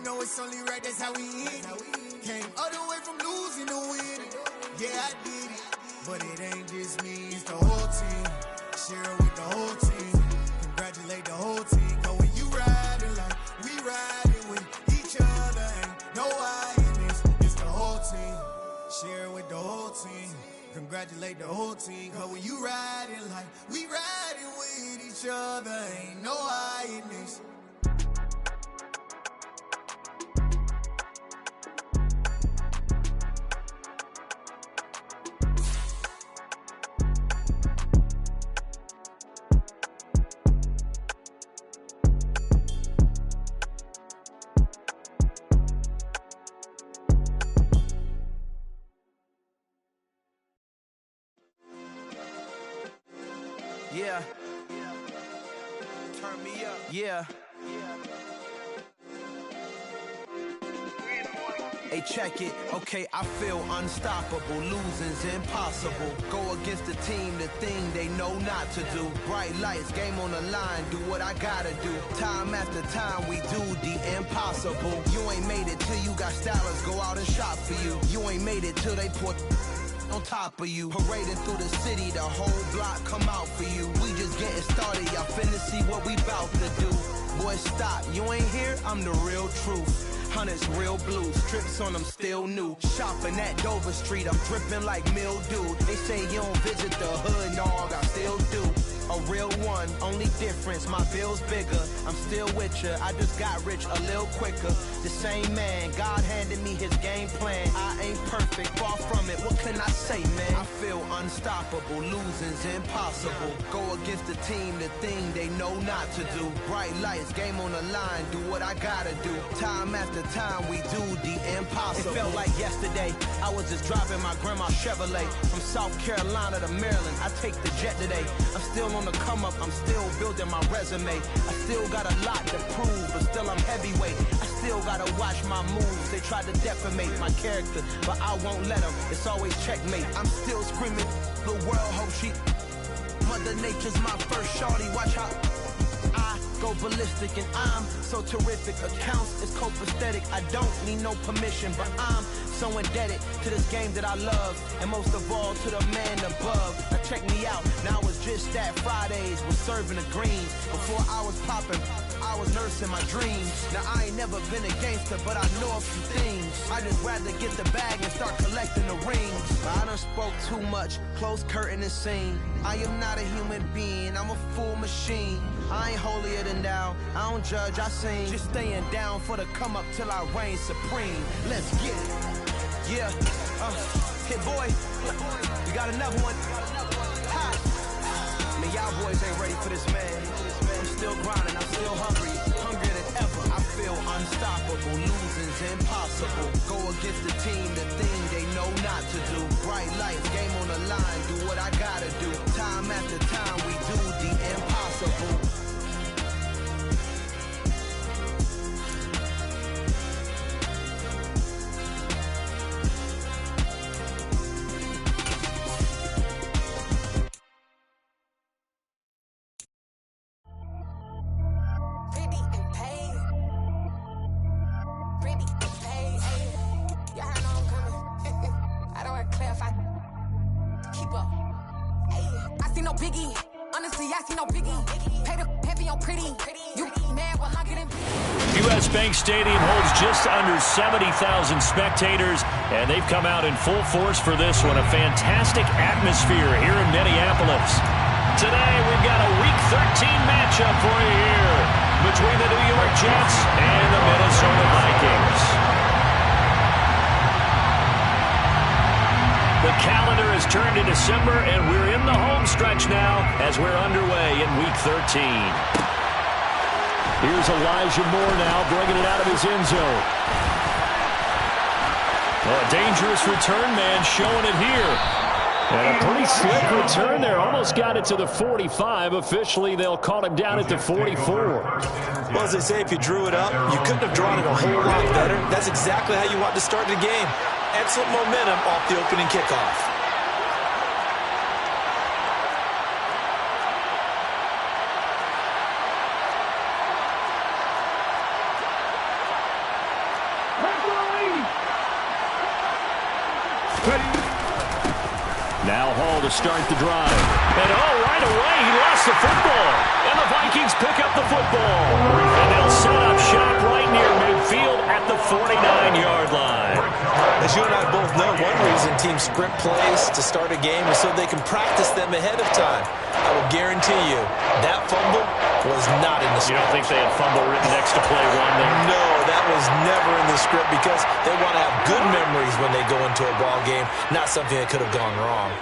know it's only right, that's how we eat it. Came all the way from losing to winning. Yeah, I did it. But it ain't just me, it's the whole team. Share it with the whole team. Congratulate the whole team. Cause when you riding like we riding with each other, ain't no I in this. It's the whole team. Share it with the whole team. Congratulate the whole team. Cause when you riding like we riding with each other, ain't no I in this. Yeah. Turn me up. Yeah. Hey, check it. Okay, I feel unstoppable. Losing's impossible. Go against the team, the thing they know not to do. Bright lights, game on the line, do what I gotta do. Time after time, we do the impossible. You ain't made it till you got stylers go out and shop for you. You ain't made it till they put on top of you. Parading through the city, the whole block come out for you. We just getting started, y'all finna see what we bout to do. Boy, stop, you ain't here, I'm the real truth. Hunters, real blues, strips on them still new. Shopping at Dover Street, I'm dripping like mildew. They say you don't visit the hood, dog, I still do. A real one, only difference, my bill's bigger. I'm still with ya, I just got rich a little quicker. The same man, God handed me his game plan. I ain't perfect, far from it, what can I say, man? I feel unstoppable, losing's impossible. Go against the team, the thing they know not to do. Bright lights, game on the line, do what I gotta do. Time after time, we do the impossible. It felt like yesterday, I was just driving my grandma's Chevrolet. From South Carolina to Maryland, I take the jet today. I'm still on the come up, I'm still building my resume. I still got a lot to prove, but still I'm heavyweight. I still gotta watch my moves. They tried to defamate my character, but I won't let them. It's always checkmate. I'm still screaming, the world hope she. Mother Nature's my first shorty, watch how I go ballistic, and I'm so terrific. Accounts is copacetic. I don't need no permission, but I'm so indebted to this game that I love, and most of all to the man above. Now check me out, now it's just that Fridays was serving the greens. Before I was popping, I was nursing my dreams. Now I ain't never been a gangster, but I know a few things. I just rather get the bag and start collecting the rings. But I done spoke too much, close curtain and scene. I am not a human being, I'm a full machine. I ain't holier than thou, I don't judge, I sing. Just staying down for the come up till I reign supreme. Let's get it. Yeah, hit boy, you got another one. Ha. Man, y'all boys ain't ready for this, man. I'm still grinding, I'm still hungry, hungrier than ever. I feel unstoppable, losing's impossible. Go against the team, the thing they know not to do. Bright lights, game on the line, do what I gotta do. Time after time, we do the impossible. U.S. Bank Stadium holds just under 70,000 spectators, and they've come out in full force for this one. A fantastic atmosphere here in Minneapolis. Today, we've got a Week 13 matchup for you here between the New York Jets and the Minnesota Vikings. The calendar has turned to December, and we're in the home stretch now as we're underway in Week 13. Here's Elijah Moore now, bringing it out of his end zone. Well, a dangerous return man showing it here. And a pretty slick return there. Almost got it to the 45. Officially, they'll call him down at the 44. Well, as they say, if you drew it up, you couldn't have drawn it a whole lot better. That's exactly how you want to start the game. Excellent momentum off the opening kickoff. Now Hall to start the drive. And right away, he lost the football. And the Vikings pick up the football. And they'll set up shop right near midfield at the 49-yard line. As you and I both know, one reason teams script plays to start a game is so they can practice them ahead of time. I will guarantee you that fumble was not in the script. You don't think they had fumble written next to play one there? No, that was never in the script because they want to have good memories when they go into a ball game, not something that could have gone wrong.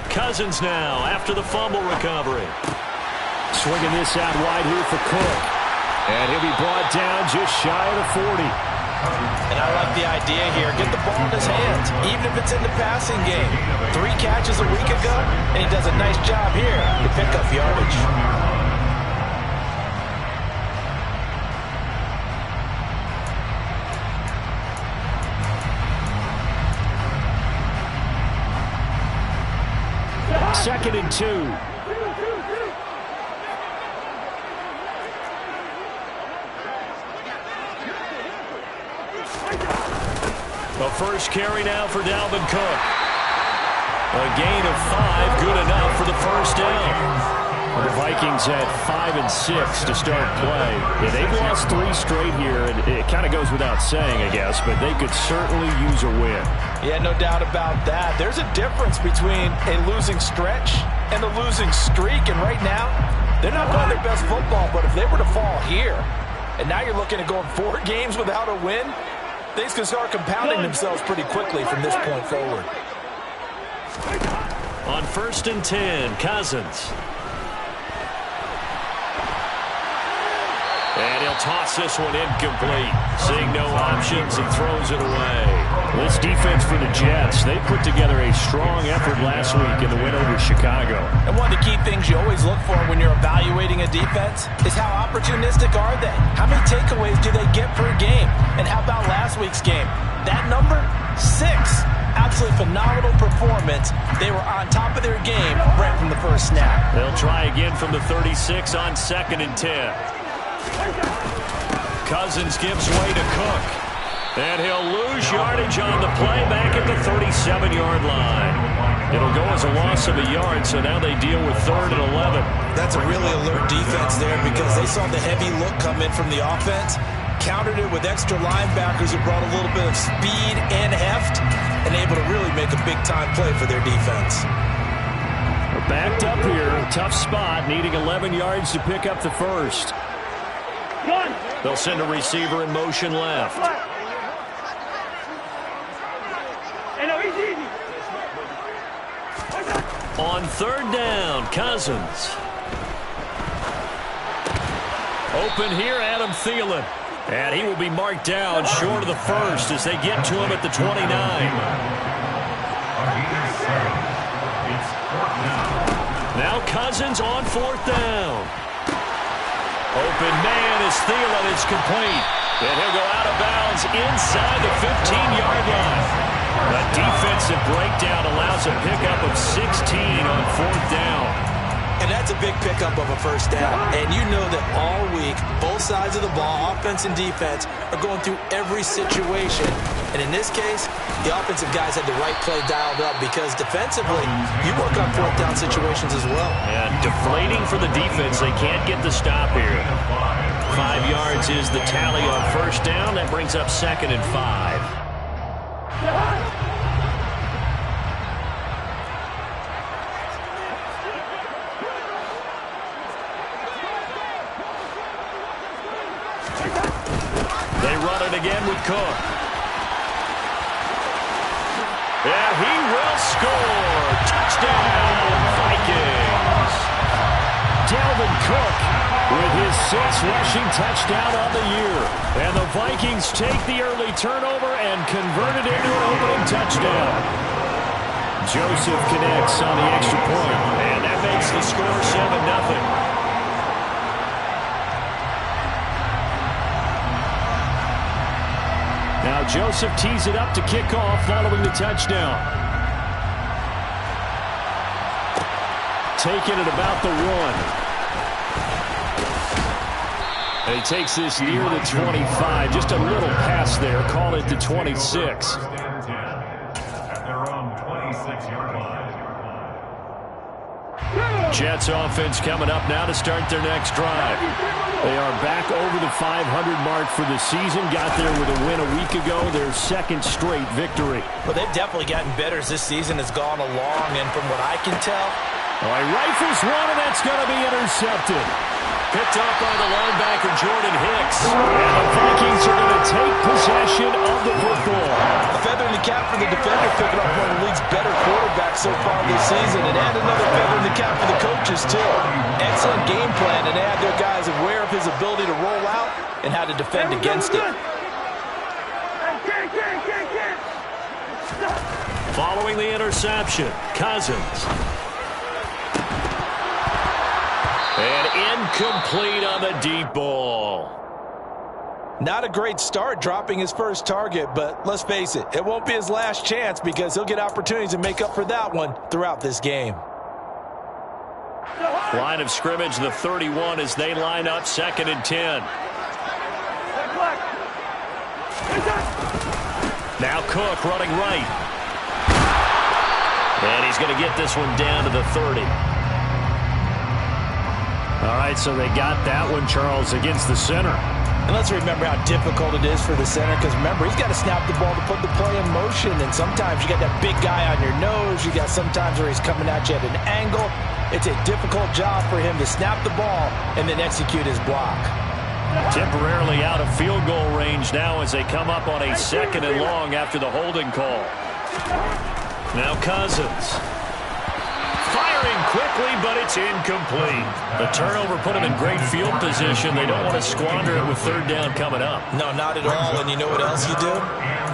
Cousins now after the fumble recovery. Swinging this out wide here for Cook. And he'll be brought down just shy of the 40. And I like the idea here. Get the ball in his hands, even if it's in the passing game. 3 catches a week ago, and he does a nice job here to pick up yardage. Second and 2. The first carry now for Dalvin Cook. A gain of 5, good enough for the first down. The Vikings had 5 and 6 to start play. Yeah, they've lost 3 straight here, and it kind of goes without saying, I guess, but they could certainly use a win. Yeah, no doubt about that. There's a difference between a losing stretch and a losing streak, and right now, they're not playing their best football, but if they were to fall here, and now you're looking at going 4 games without a win, things can start compounding themselves pretty quickly from this point forward. On 1st and 10, Cousins. And he'll toss this one incomplete. Seeing no options, he throws it away. This defense for the Jets, they put together a strong effort last week in the win over Chicago. And one of the key things you always look for when you're evaluating a defense is how opportunistic are they? How many takeaways do they get per game? And how about last week's game? That number, 6. Absolutely phenomenal performance. They were on top of their game right from the first snap. They'll try again from the 36 on 2nd and 10. Cousins gives way to Cook. And he'll lose yardage on the play back at the 37-yard line. It'll go as a loss of a yard, so now they deal with 3rd and 11. That's a really alert defense there because they saw the heavy look come in from the offense, countered it with extra linebackers who brought a little bit of speed and heft, and able to really make a big-time play for their defense. We're backed up here, tough spot, needing 11 yards to pick up the first. They'll send a receiver in motion left. On 3rd down, Cousins. Open here, Adam Thielen. And he will be marked down short of the first as they get to him at the 29. Now Cousins on 4th down. Open man as Thielen is complete. And he'll go out of bounds inside the 15-yard line. The defensive breakdown allows a pickup of 16 on 4th down. And that's a big pickup of a first down. And you know that all week, both sides of the ball, offense and defense, are going through every situation. And in this case, the offensive guys had the right play dialed up because defensively, you work on 4th down situations as well. And deflating for the defense. They can't get the stop here. 5 yards is the tally on 1st down. That brings up 2nd and 5. They run it again with Cook. And he will score. Touchdown, Vikings. Dalvin Cook with his 6th rushing touchdown on the year. And the Vikings take the early turnover and convert it into an opening touchdown. Joseph connects on the extra point. And that makes the score 7-0. Now Joseph tees it up to kick off following the touchdown. Taken at about the 1. And he takes this near the 25. Just a little pass there. Call it the 26. Jets offense coming up now to start their next drive. They are back over the 500 mark for the season. Got there with a win a week ago. Their second straight victory. Well, they've definitely gotten better as this season has gone along. And from what I can tell, he rifles one, and that's going to be intercepted. Picked up by the linebacker, Jordan Hicks. And the Vikings are going to take possession of the football. A feather in the cap for the defender, picking up one of the league's better quarterbacks so far this season. And add another feather in the cap for the coaches, too. Excellent game plan, and they had their guys aware of his ability to roll out and how to defend against it. Following the interception, Cousins. And incomplete on the deep ball. Not a great start dropping his first target, but let's face it, it won't be his last chance because he'll get opportunities to make up for that one throughout this game. Line of scrimmage, the 31 as they line up 2nd and 10. Now Cook running right. And he's going to get this one down to the 30. All right, so they got that one, Charles, against the center. And let's remember how difficult it is for the center because, remember, he's got to snap the ball to put the play in motion. And sometimes you got that big guy on your nose. You got sometimes where he's coming at you at an angle. It's a difficult job for him to snap the ball and then execute his block. Temporarily out of field goal range now as they come up on a 2nd and long after the holding call. Now Cousins. Firing quickly, but it's incomplete. The turnover put them in great field position. They don't want to squander it with 3rd down coming up. No, not at all. And you know what else you do?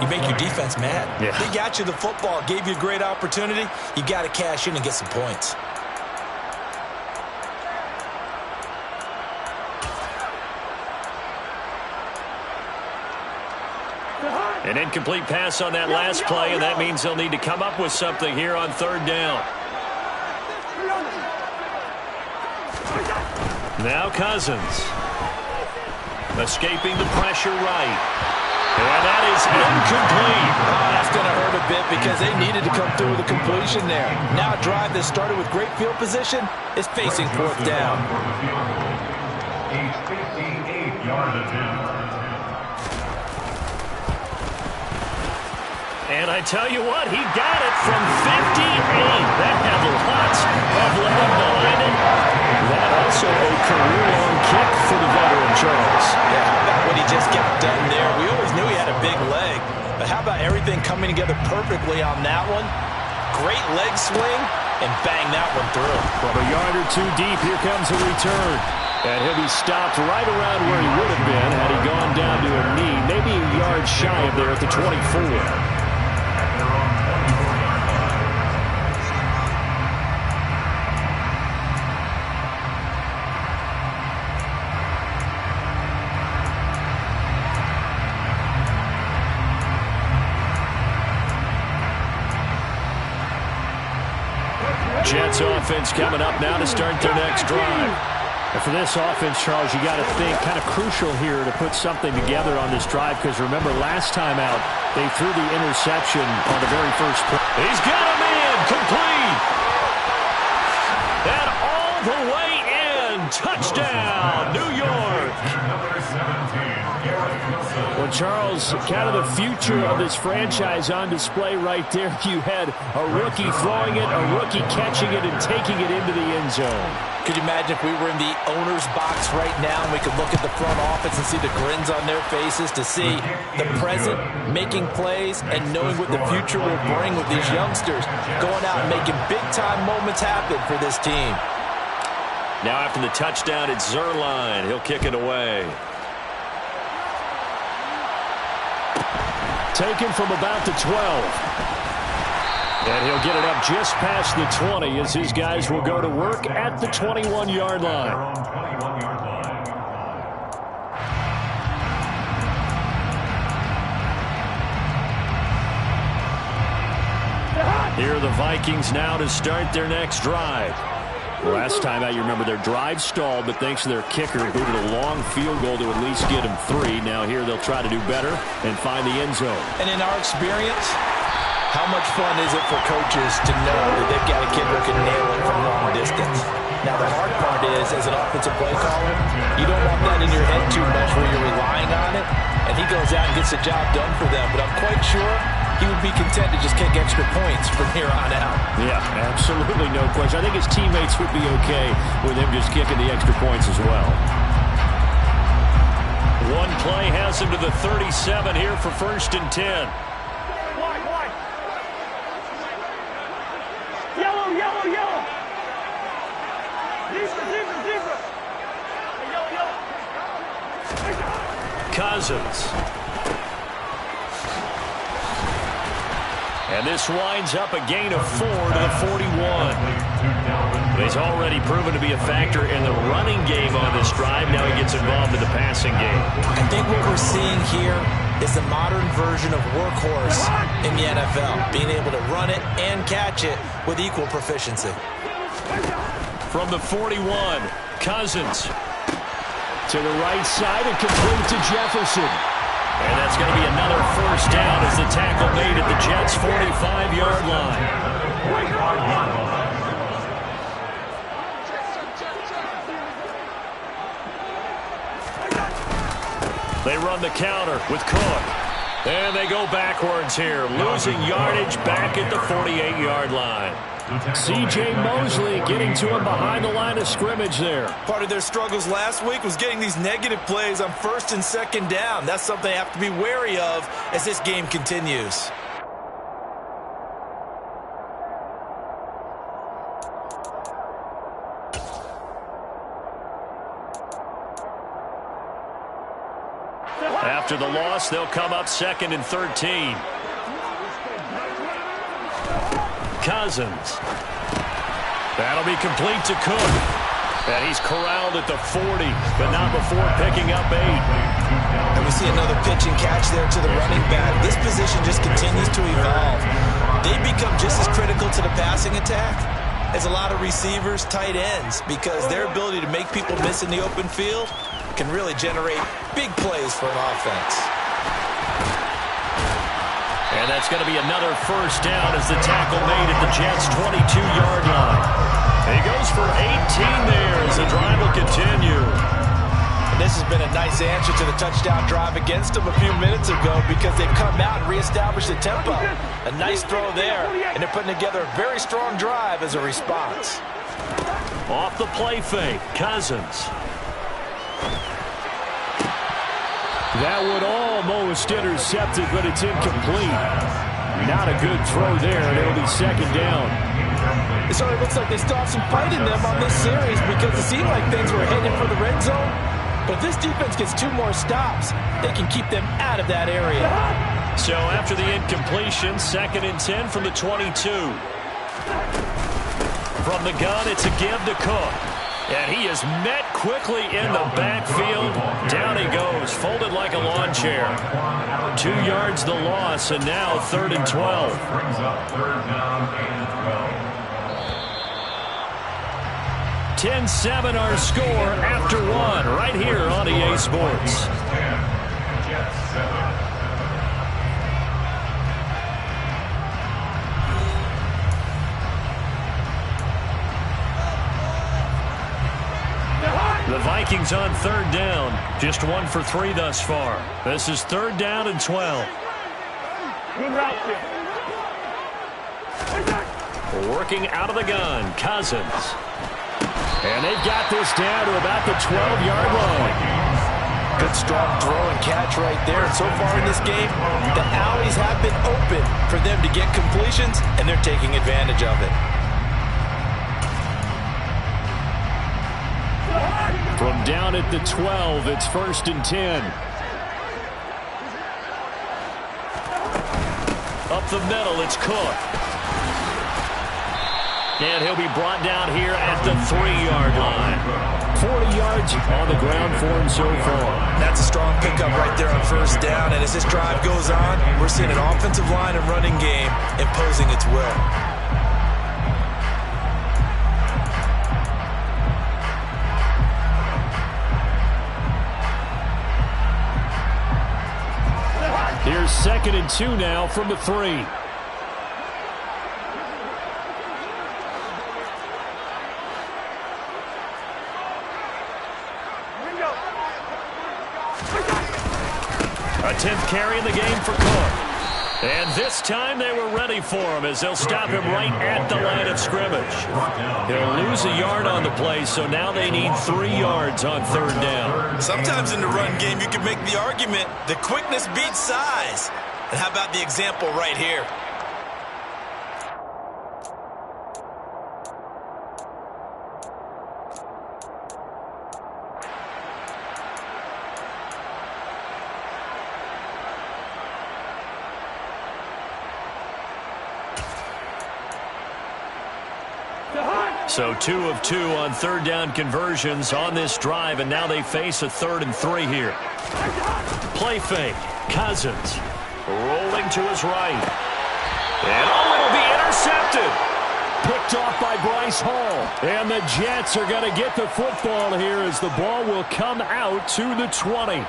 You make your defense mad. Yeah. They got you the football, gave you a great opportunity. You got to cash in and get some points. An incomplete pass on that last play, and that means they'll need to come up with something here on 3rd down. Now Cousins. Escaping the pressure right. And that is incomplete. That's going to hurt a bit because they needed to come through with a completion there. Now a drive that started with great field position is facing 4th down. A 58-yard attempt. And I tell you what, he got it from 58. That had lots of leg behind it. That also a career-long kick for the veteran, Charles. Yeah, how about what he just got done there? We always knew he had a big leg, but how about everything coming together perfectly on that one? Great leg swing, and bang that one through. From a yard or two deep, here comes a return. And he'll be stopped right around where he would have been had he gone down to a knee, maybe a yard shy of there at the 24. Jets offense coming up now to start their next drive. And for this offense, Charles, you got to think kind of crucial here to put something together on this drive because remember last time out they threw the interception on the very first play. He's got a man complete. And all the way in. Touchdown, New York. Well, Charles, kind of the future of this franchise on display right there. You had a rookie throwing it, a rookie catching it, and taking it into the end zone. Could you imagine if we were in the owner's box right now and we could look at the front office and see the grins on their faces to see the present making plays and knowing what the future will bring with these youngsters going out and making big-time moments happen for this team. Now after the touchdown, it's Zuerlein. He'll kick it away. Taken from about the 12. And he'll get it up just past the 20 as his guys will go to work at the 21-yard line. Here are the Vikings now to start their next drive. Last time out, you remember their drive stalled, but thanks to their kicker, booted a long field goal to at least get them 3. Now here they'll try to do better and find the end zone. And in our experience, how much fun is it for coaches to know that they've got a kid who can nail it from long distance? Now the hard part is, as an offensive play caller, you don't want that in your head too much where you're relying on it, and he goes out and gets the job done for them. But I'm quite sure he would be content to just kick extra points from here on out. Yeah, absolutely no question. I think his teammates would be okay with him just kicking the extra points as well. One play has him to the 37 here for 1st and 10. Yellow, yellow, yellow. Zebra. Yellow. Cousins. And this winds up a gain of 4 to the 41. But he's already proven to be a factor in the running game on this drive. Now he gets involved in the passing game. I think what we're seeing here is the modern version of workhorse in the NFL, being able to run it and catch it with equal proficiency. From the 41, Cousins to the right side and complete to Jefferson. And that's going to be another 1st down as the tackle made at the Jets' 45-yard line. They run the counter with Cook. And they go backwards here, losing yardage back at the 48-yard line. C.J. Mosley getting to him behind the line of scrimmage there. Part of their struggles last week was getting these negative plays on 1st and 2nd down. That's something they have to be wary of as this game continues. After the loss, they'll come up 2nd and 13. Cousins. That'll be complete to Cook. And he's corralled at the 40, but not before picking up 8. And we see another pitch and catch there to the running back. This position just continues to evolve. They become just as critical to the passing attack as a lot of receivers, tight ends, because their ability to make people miss in the open field can really generate big plays for an offense. And that's going to be another 1st down as the tackle made at the Jets' 22-yard line. He goes for 18 there as the drive will continue. And this has been a nice answer to the touchdown drive against them a few minutes ago because they've come out and reestablished the tempo. A nice throw there, and they're putting together a very strong drive as a response. Off the play fake, Cousins. That would almost intercept it, but it's incomplete. Not a good throw there, and it'll be 2nd down. It sort of looks like they still have some fight in them on this series because it seemed like things were headed for the red zone. But if this defense gets 2 more stops, they can keep them out of that area. So after the incompletion, 2nd and 10 from the 22. From the gun, it's a give to Cook. And he is met quickly in the backfield. Down he goes, folded like a lawn chair. 2 yards the loss, and now 3rd and 12. Brings up 3rd down and 12. 10-7 our score after 1 right here on EA Sports. Jets 7. The Vikings on 3rd down. Just 1 for 3 thus far. This is 3rd down and 12. Good route there. Working out of the gun, Cousins. And they've got this down to about the 12-yard line. Good strong throw and catch right there. And so far in this game, the alleys have been open for them to get completions, and they're taking advantage of it. From down at the 12, it's 1st and 10. Up the middle, it's Cook. And he'll be brought down here at the 3-yard line. 40 yards on the ground for him so far. That's a strong pickup right there on 1st down. And as this drive goes on, we're seeing an offensive line and running game imposing its will. Here's 2nd and 2 now from the 3. A 10th carry in the game for Cook. And this time they were ready for him as they'll stop him right at the line of scrimmage. He'll lose a yard on the play, so now they need 3 yards on 3rd down. Sometimes in the run game you can make the argument that quickness beats size. And how about the example right here? So 2 of 2 on 3rd down conversions on this drive, and now they face a 3rd and 3 here. Play fake. Cousins rolling to his right. And it'll be intercepted. Picked off by Bryce Hall. And the Jets are going to get the football here as the ball will come out to the 20.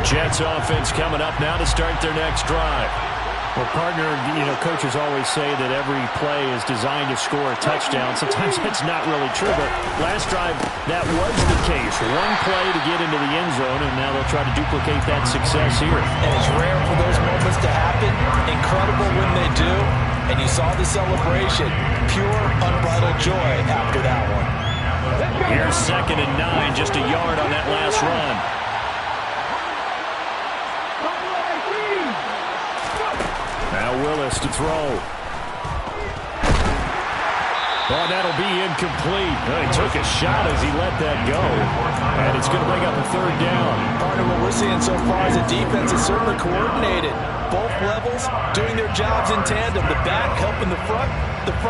Jets offense coming up now to start their next drive. Well, partner, coaches always say that every play is designed to score a touchdown. Sometimes that's not really true, but last drive, that was the case. One play to get into the end zone, and now they'll try to duplicate that success here. And it's rare for those moments to happen. Incredible when they do. And you saw the celebration. Pure, unbridled joy after that one. Here's 2nd and 9, just a yard on that last run. Now Willis to throw. Oh, that'll be incomplete. He took a shot as he let that go. And it's going to bring up a 3rd down. Part of what we're seeing so far is the defense is certainly coordinated. Both levels doing their jobs in tandem. The back helping the front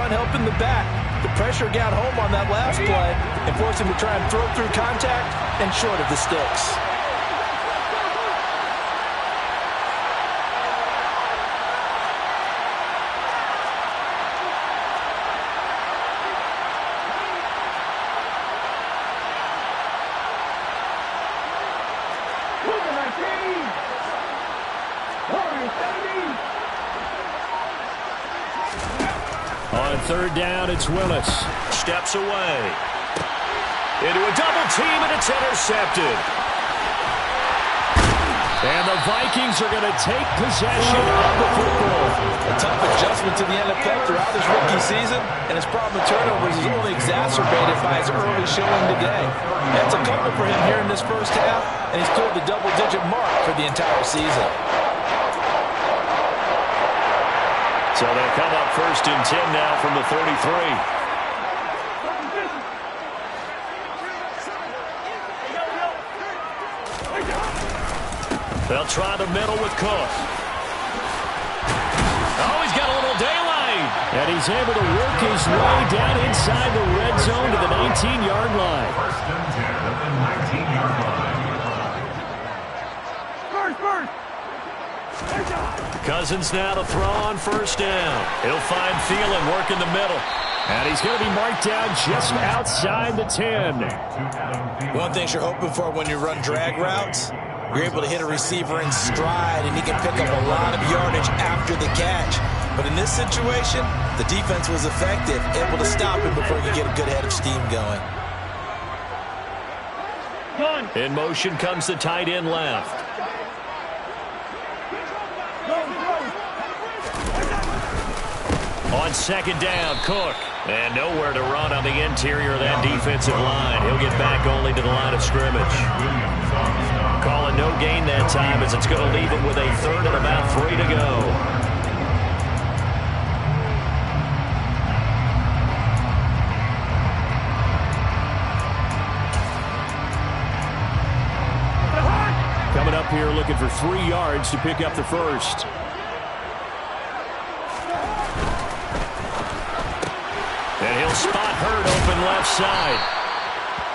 helping the back. The pressure got home on that last play and forced him to try and throw through contact and short of the sticks. On 3rd down, it's Willis. Steps away. Into a double team, and it's intercepted. And the Vikings are going to take possession of the football. A tough adjustment to the NFL throughout his rookie season, and his problem with turnovers is only exacerbated by his early showing today. That's a couple for him here in this first half, and he's cleared the double-digit mark for the entire season. So they'll come up 1st and 10 now from the 33. They'll try the middle with Cook. Oh, he's got a little daylight. And he's able to work his way down inside the red zone to the 19-yard line. 1st and 10 at the 19-yard line. Cousins now to throw on 1st down. He'll find Thielen working the middle. And he's going to be marked down just outside the 10. One thing you're hoping for when you run drag routes, you're able to hit a receiver in stride, and he can pick up a lot of yardage after the catch. But in this situation, the defense was effective, able to stop him before he could get a good head of steam going. In motion comes the tight end left. On 2nd down, Cook. And nowhere to run on the interior of that defensive line. He'll get back only to the line of scrimmage. Calling no gain that time as it's going to leave him with a 3rd and about 3 to go. Coming up here looking for 3 yards to pick up the 1st. And he'll spot Hurd open left side.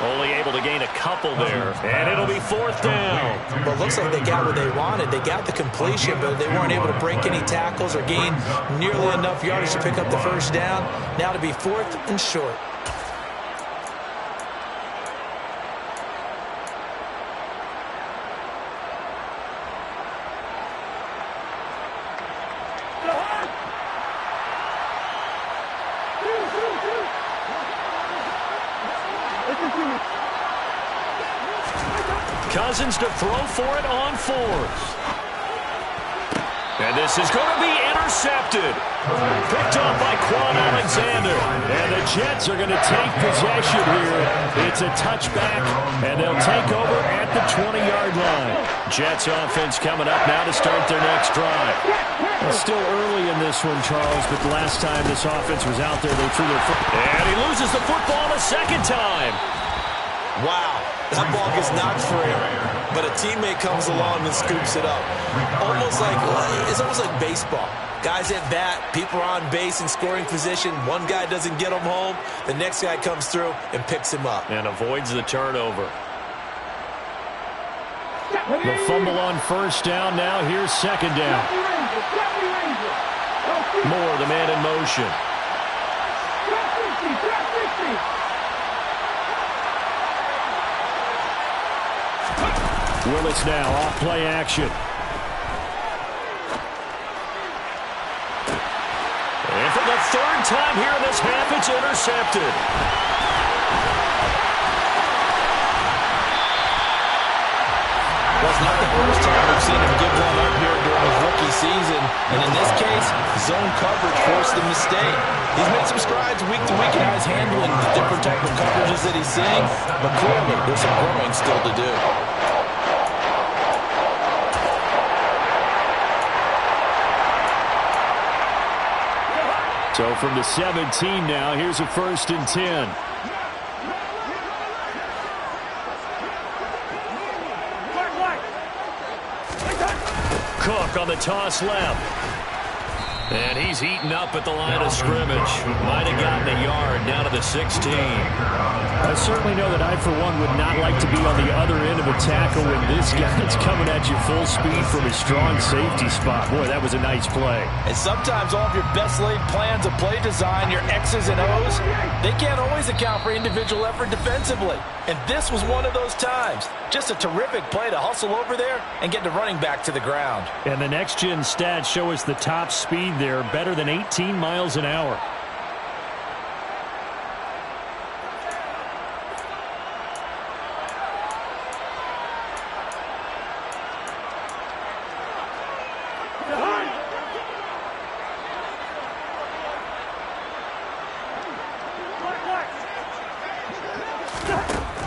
Only able to gain a couple there, and it'll be 4th down. Well, it looks like they got what they wanted. They got the completion, but they weren't able to break any tackles or gain nearly enough yardage to pick up the first down. Now to be 4th and short. Cousins to throw for it on 4th. And this is going to be intercepted. Picked up by Quan Alexander. And the Jets are going to take possession here. It's a touchback, and they'll take over at the 20-yard line. Jets offense coming up now to start their next drive. It's still early in this one, Charles, but the last time this offense was out there, they threw their football. And he loses the football a second time. Wow, that ball gets knocked free, but a teammate comes along and scoops it up. It's almost like baseball. Guys at bat, people are on base in scoring position. One guy doesn't get him home. The next guy comes through and picks him up. And avoids the turnover. The fumble on 1st down. Now here's 2nd down. Moore, the man in motion. Willis now off play action. And for the 3rd time here in this half, it's intercepted. Well, it's not the first time we've seen him give one up here during his rookie season. And in this case, zone coverage forced the mistake. He's made some strides week to week now. He's handling the different type of coverages that he's seeing. But clearly, there's some growing still to do. So from the 17 now, here's a 1st and 10. Cook on the toss left. And he's eaten up at the line of scrimmage. Might have gotten a yard down to the 16. I certainly know that I, for one, would not like to be on the other end of a tackle when this guy's coming at you full speed from a strong safety spot. Boy, that was a nice play. And sometimes all of your best laid plans of play design, your X's and O's, they can't always account for individual effort defensively. And this was one of those times. Just a terrific play to hustle over there and get the running back to the ground. And the next-gen stats show us the top speed there, better than 18 miles an hour.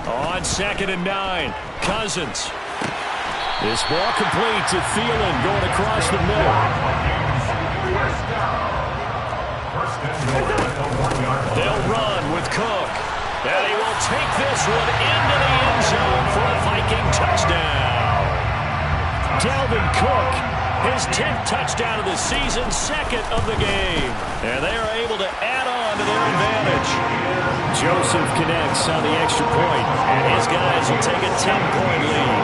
On 2nd and 9, Cousins. This ball complete to Thielen going across the middle. They'll run with Cook. And he will take this one into the end zone for a Viking touchdown. Dalvin Cook, his 10th touchdown of the season, 2nd of the game. And they are able to add on to their advantage. Joseph connects on the extra point. And his guys will take a 10-point lead.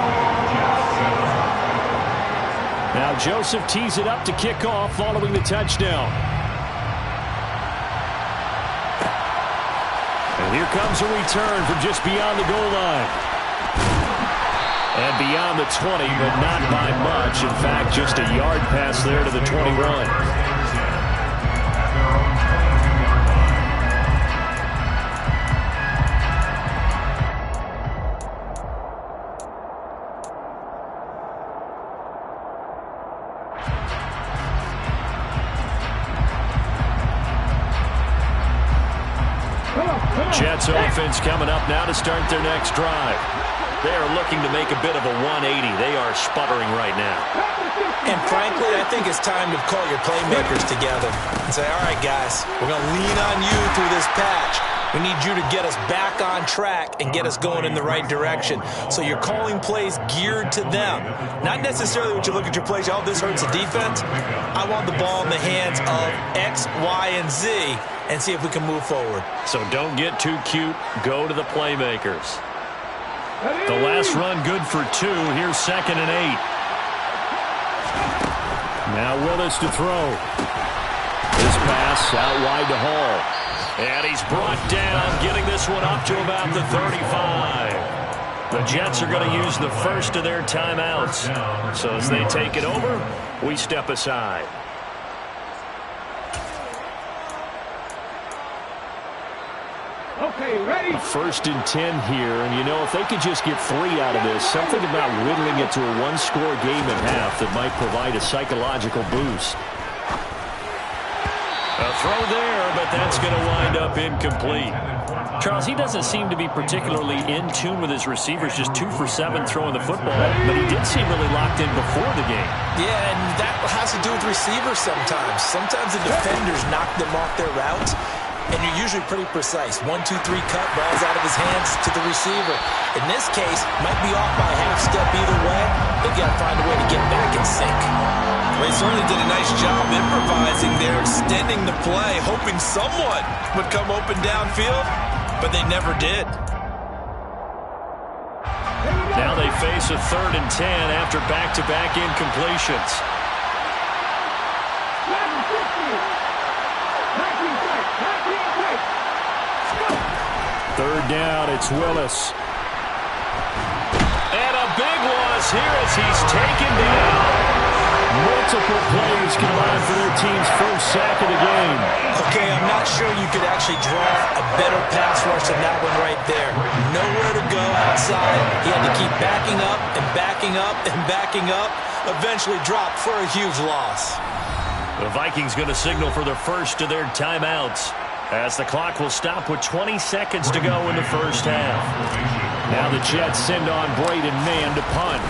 Now Joseph tees it up to kick off following the touchdown. And here comes a return from just beyond the goal line. And beyond the 20, but not by much. In fact, just a yard pass there to the 21. Jets offense coming up now to start their next drive. They are looking to make a bit of a 180. They are sputtering right now. And frankly, I think it's time to call your playmakers together and say, all right, guys, we're going to lean on you through this patch. We need you to get us back on track and get us going in the right direction. So you're calling plays geared to them. Not necessarily when you look at your plays, oh, this hurts the defense. I want the ball in the hands of X, Y, and Z and see if we can move forward. So don't get too cute. Go to the playmakers. The last run good for 2. Here's 2nd and 8. Now Willis to throw. This pass out wide to Hall. And he's brought down, getting this one up to about the 35. The Jets are going to use the first of their timeouts. So as they take it over, we step aside. Okay, ready? 1st and 10 here, and you know, if they could just get 3 out of this, something about whittling it to a one-score game at half that might provide a psychological boost. A throw there, but that's going to wind up incomplete. Charles, he doesn't seem to be particularly in tune with his receivers, just 2 for 7 throwing the football, but he did seem really locked in before the game. Yeah, and that has to do with receivers sometimes. Sometimes the defenders knock them off their routes, and you're usually pretty precise. 1, 2, 3 cut, ball's out of his hands to the receiver. In this case, might be off by a half step either way. They've got to find a way to get back in sync. Well, he certainly did a nice job improvising there, extending the play, hoping someone would come open downfield, but they never did. Now they face a 3rd and 10 after back-to-back incompletions. 3rd down, it's Willis. And a big loss here as he's taken down. Multiple players combined for their team's first sack of the game. Okay, I'm not sure you could actually draw a better pass rush than that one right there. Nowhere to go outside. He had to keep backing up and backing up and backing up. Eventually dropped for a huge loss. The Vikings going to signal for the first of their timeouts, as the clock will stop with 20 seconds to go in the first half. Now the Jets send on Braden Mann to punt.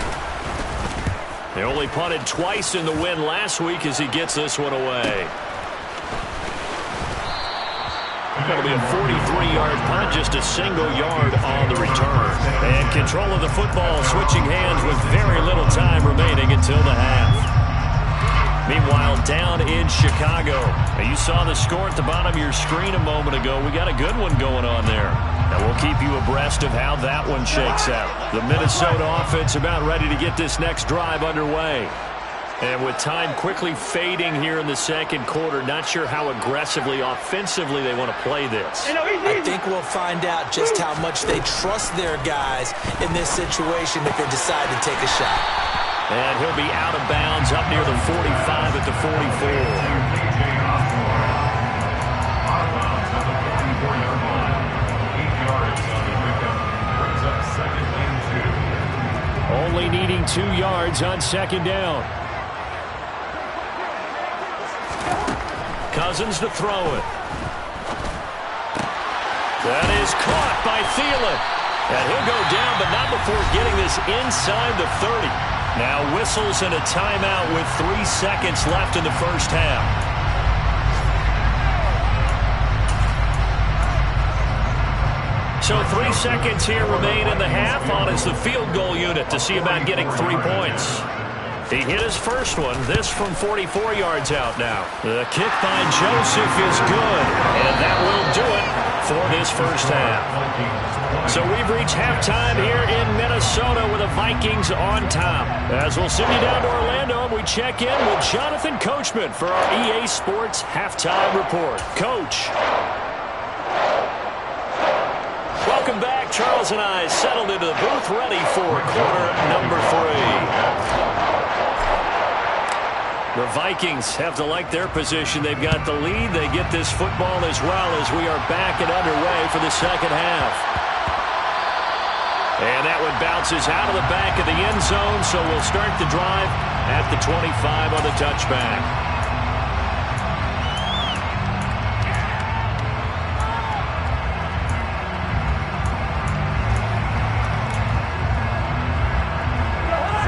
They only punted twice in the win last week as he gets this one away. That'll be a 43-yard punt, just a single yard on the return. And control of the football switching hands with very little time remaining until the half. Meanwhile, down in Chicago, you saw the score at the bottom of your screen a moment ago. We got a good one going on there. And we'll keep you abreast of how that one shakes out. The Minnesota offense about ready to get this next drive underway. And with time quickly fading here in the second quarter, not sure how aggressively, offensively they want to play this. I think we'll find out just how much they trust their guys in this situation if they decide to take a shot. And he'll be out of bounds up near the 45 at the 44. Only needing 2 yards on 2nd down. Cousins to throw it. That is caught by Thielen. And he'll go down, but not before getting this inside the 30. Now whistles and a timeout with 3 seconds left in the first half. So 3 seconds here remain in the half on as the field goal unit to see about getting 3 points. He hit his first one, this from 44 yards out now. The kick by Joseph is good, and that will do it for this first half. So we've reached halftime here in Minnesota with the Vikings on top. As we'll send you down to Orlando, and we check in with Jonathan Coachman for our EA Sports Halftime Report. Coach. Welcome back. Charles and I settled into the booth ready for quarter number 3. The Vikings have to like their position. They've got the lead. They get this football as well as we are back and underway for the second half. And that one bounces out of the back of the end zone, so we'll start the drive at the 25 on the touchback.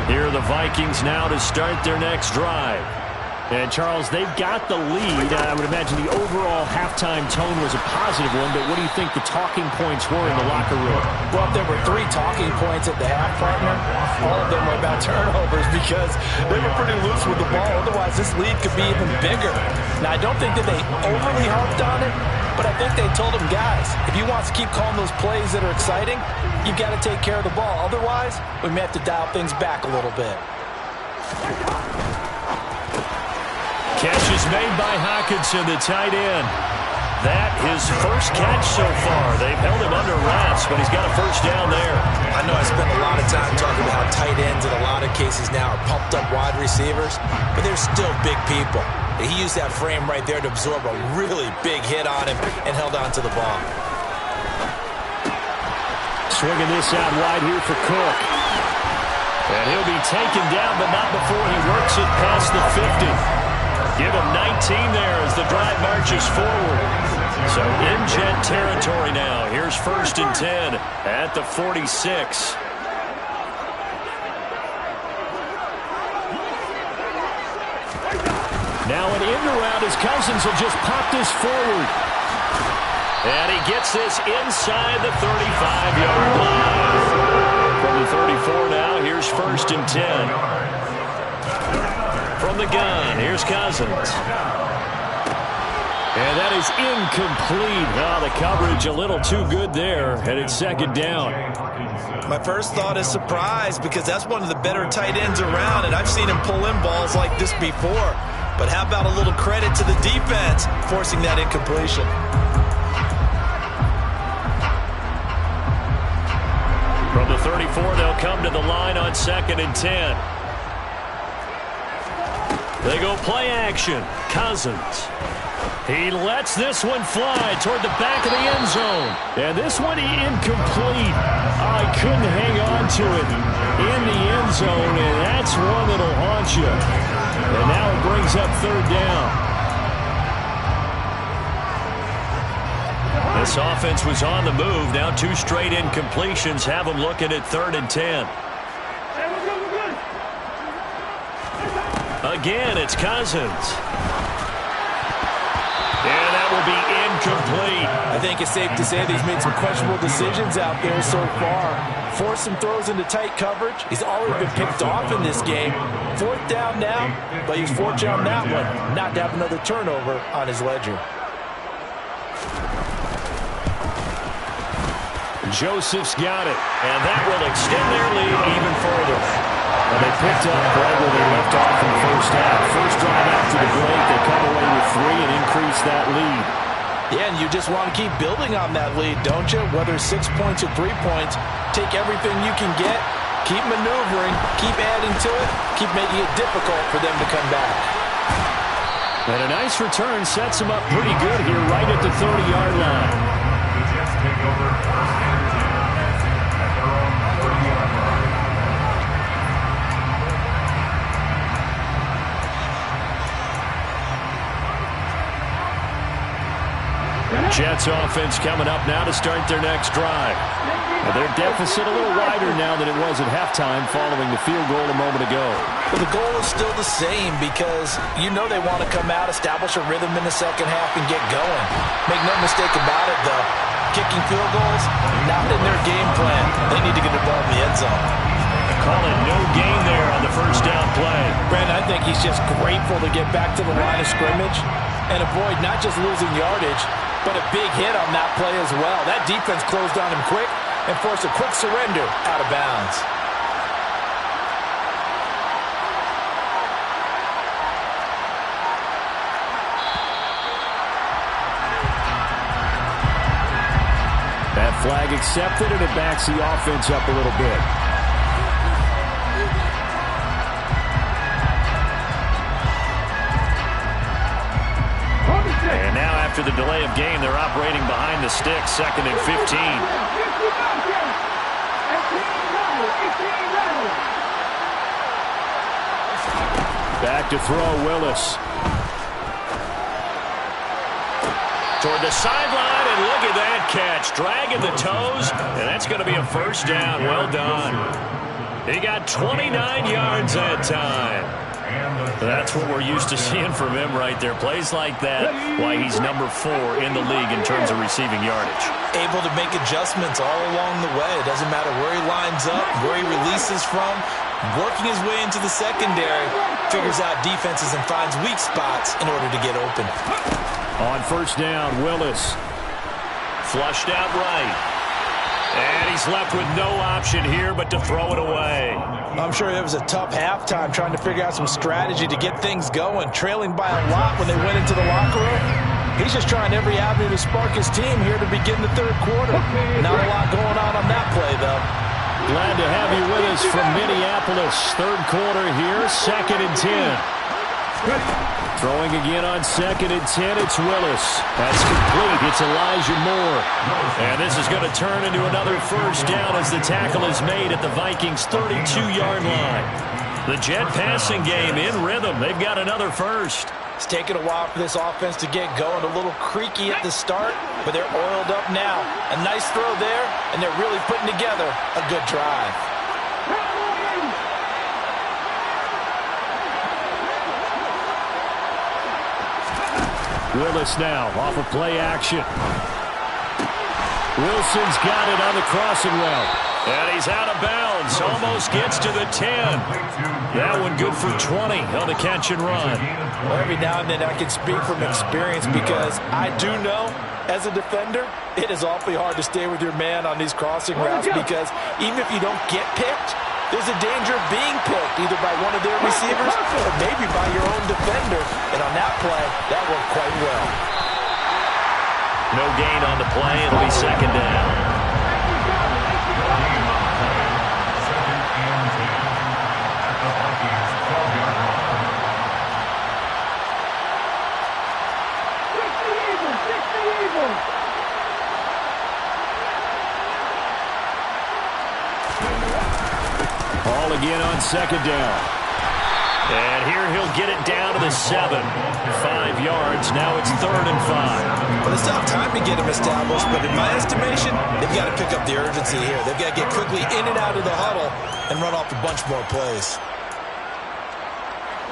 Here are the Vikings now to start their next drive. And, Charles, they've got the lead. I would imagine the overall halftime tone was a positive one, but what do you think the talking points were in the locker room? Well, if there were 3 talking points at the half, partner, all of them were about turnovers because they were pretty loose with the ball. Otherwise, this lead could be even bigger. Now, I don't think that they overly harped on it, but I think they told them, guys, if you want to keep calling those plays that are exciting, you've got to take care of the ball. Otherwise, we may have to dial things back a little bit. Catch is made by Hockenson, the tight end. That his first catch so far. They've held him under wraps, but he's got a first down there. I know I spent a lot of time talking about how tight ends in a lot of cases now are pumped up wide receivers, but they're still big people. He used that frame right there to absorb a really big hit on him and held on to the ball. Swinging this out wide here for Cook. And he'll be taken down, but not before he works it past the 50. Give him 19 there as the drive marches forward. So in Jet territory now. Here's 1st and 10 at the 46. Now an end around as Cousins will just pop this forward. And he gets this inside the 35-yard line. From the 34 now, here's 1st and 10. From the gun, here's Cousins. And that is incomplete. Oh, the coverage a little too good there, and it's 2nd down. My first thought is surprise because that's one of the better tight ends around, and I've seen him pull in balls like this before. But how about a little credit to the defense forcing that incompletion? From the 34, they'll come to the line on 2nd and 10. They go play action. Cousins. He lets this one fly toward the back of the end zone. And this one incomplete. Oh, he couldn't hang on to it in the end zone, and that's one that'll haunt you. And now it brings up 3rd down. This offense was on the move. Now 2 straight incompletions have them looking at 3rd and 10. Again, it's Cousins. And that will be incomplete. I think it's safe to say that he's made some questionable decisions out there so far. Forced some throws into tight coverage. He's already been picked off in this game. 4th down now, but he's fortunate on that one not to have another turnover on his ledger. Joseph's got it, and that will extend their lead even further. And they picked up right where they left off in the first half. First drive after the break, they come away with 3 and increase that lead. Yeah, and you just want to keep building on that lead, don't you? Whether 6 points or 3 points, take everything you can get, keep maneuvering, keep adding to it, keep making it difficult for them to come back. And a nice return sets them up pretty good here right at the 30-yard line. The Jets take over 1st and 10 at their own 30-yard line. Jets offense coming up now to start their next drive. Well, their deficit a little wider now than it was at halftime following the field goal a moment ago. But the goal is still the same because you know they want to come out, establish a rhythm in the second half, and get going. Make no mistake about it, though. Kicking field goals, not in their game plan. They need to get the ball in the end zone. Call it no gain there on the first down play. Brandon, I think he's just grateful to get back to the line of scrimmage and avoid not just losing yardage, but a big hit on that play as well. That defense closed on him quick and forced a quick surrender out of bounds. That flag accepted, and it backs the offense up a little bit. And now after the delay of game, they're operating behind the sticks, 2nd and 15. Back to throw, Willis. Toward the sideline, and look at that catch. Dragging the toes, and that's going to be a first down. Well done. He got 29 yards that time. That's what we're used to seeing from him right there. Plays like that, why he's number 4 in the league in terms of receiving yardage. Able to make adjustments all along the way. It doesn't matter where he lines up, where he releases from. Working his way into the secondary, figures out defenses and finds weak spots in order to get open. On first down, Willis. Flushed out right. And he's left with no option here but to throw it away. I'm sure it was a tough halftime trying to figure out some strategy to get things going, trailing by a lot when they went into the locker room. He's just trying every avenue to spark his team here to begin the third quarter. Not a lot going on that play, though. Glad to have you with us from Minneapolis. Third quarter here, 2nd and 10. Throwing again on 2nd and 10, it's Willis. That's complete. It's Elijah Moore. And this is going to turn into another first down as the tackle is made at the Vikings' 32-yard line. The Jet passing game in rhythm. They've got another first. It's taken a while for this offense to get going. A little creaky at the start, but they're oiled up now. A nice throw there, and they're really putting together a good drive. Willis now off of play action. Wilson's got it on the crossing route. And he's out of bounds. Almost gets to the 10. That one good for 20 on the catch and run. Well, every now and then I can speak from experience because I do know as a defender it is awfully hard to stay with your man on these crossing routes because even if you don't get picked, there's a danger of being picked either by one of their receivers or maybe by your own defender. And on that play, that worked quite well. No gain on the play. It'll be 2nd down. Ball again on 2nd down. And here he'll get it down to the 7. 5 yards. Now it's 3rd and 5. Well, they still have time to get him established, but in my estimation, they've got to pick up the urgency here. They've got to get quickly in and out of the huddle and run off a bunch more plays.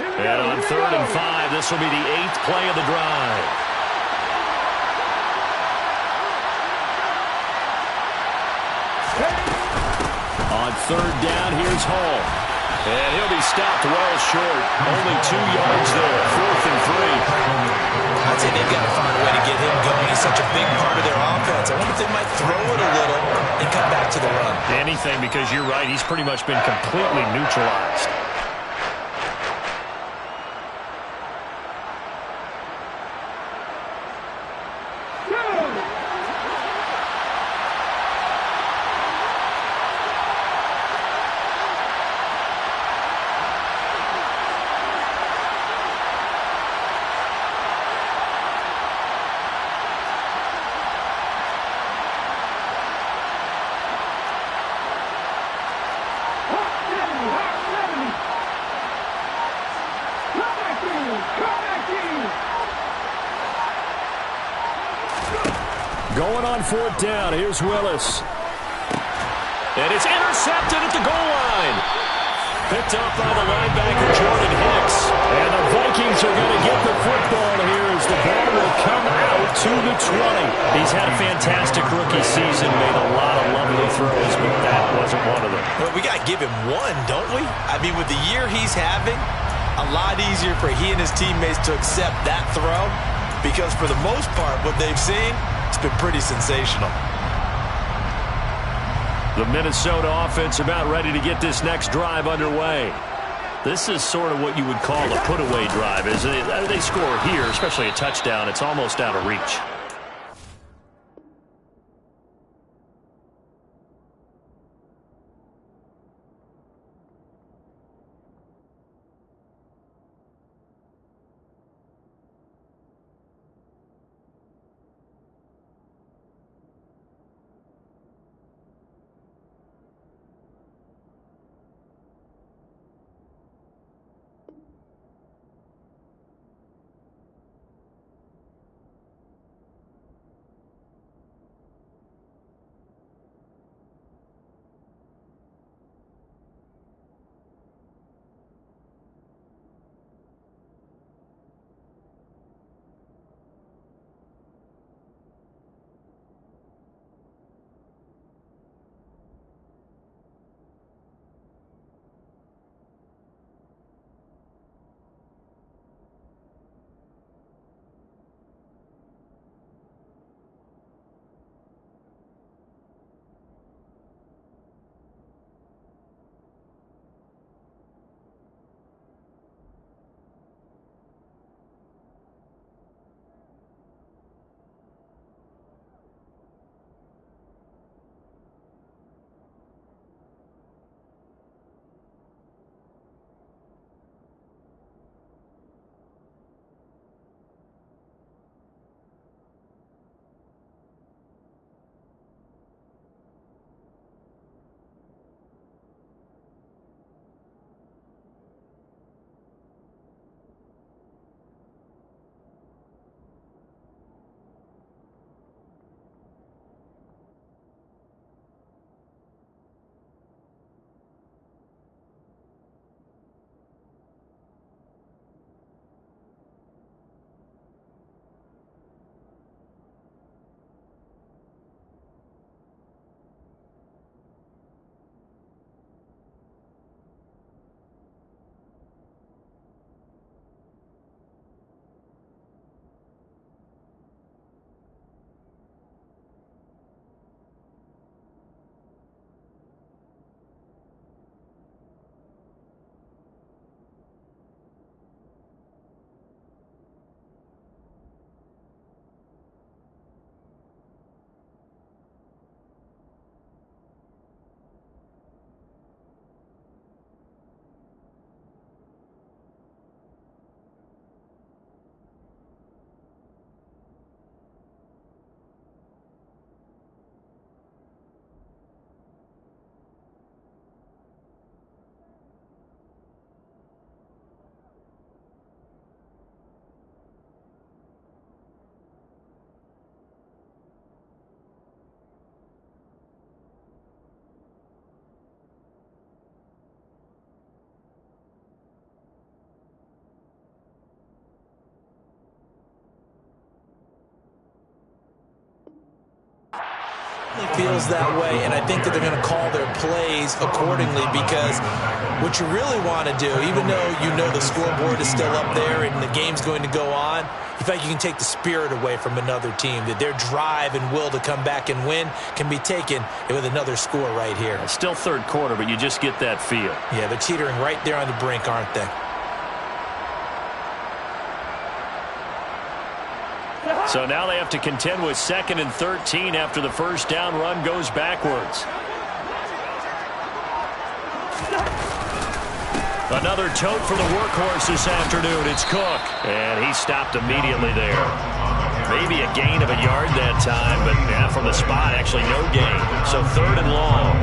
And on 3rd and 5, this will be the 8th play of the drive. On 3rd down, here's Hall. And he'll be stopped well short. Only 2 yards there. 4th and 3. I'd say they've got to find a way to get him going. He's such a big part of their offense. I wonder if they might throw it a little and come back to the run. Anything, because you're right. He's pretty much been completely neutralized. Going on 4th down, here's Willis. And it's intercepted at the goal line. Picked up by the linebacker, Jordan Hicks. And the Vikings are going to get the football here as the ball will come out to the 20. He's had a fantastic rookie season, made a lot of lovely throws, but that wasn't one of them. Well, we got to give him one, don't we? I mean, with the year he's having, a lot easier for he and his teammates to accept that throw because for the most part, what they've seen, it's been pretty sensational. The Minnesota offense about ready to get this next drive underway. This is sort of what you would call a put-away drive. As they score here, especially a touchdown, it's almost out of reach. Feels that way, and I think that they're going to call their plays accordingly, because what you really want to do, even though you know the scoreboard is still up there and the game's going to go on, you feel like you can take the spirit away from another team, that their drive and will to come back and win can be taken with another score right here. It's still third quarter, but you just get that feel. Yeah, they're teetering right there on the brink, aren't they? So now they have to contend with 2nd and 13 after the first down run goes backwards. Another tote for the workhorse this afternoon. It's Cook. And he stopped immediately there. Maybe a gain of a yard that time, but yeah, from the spot, actually no gain. So 3rd and long.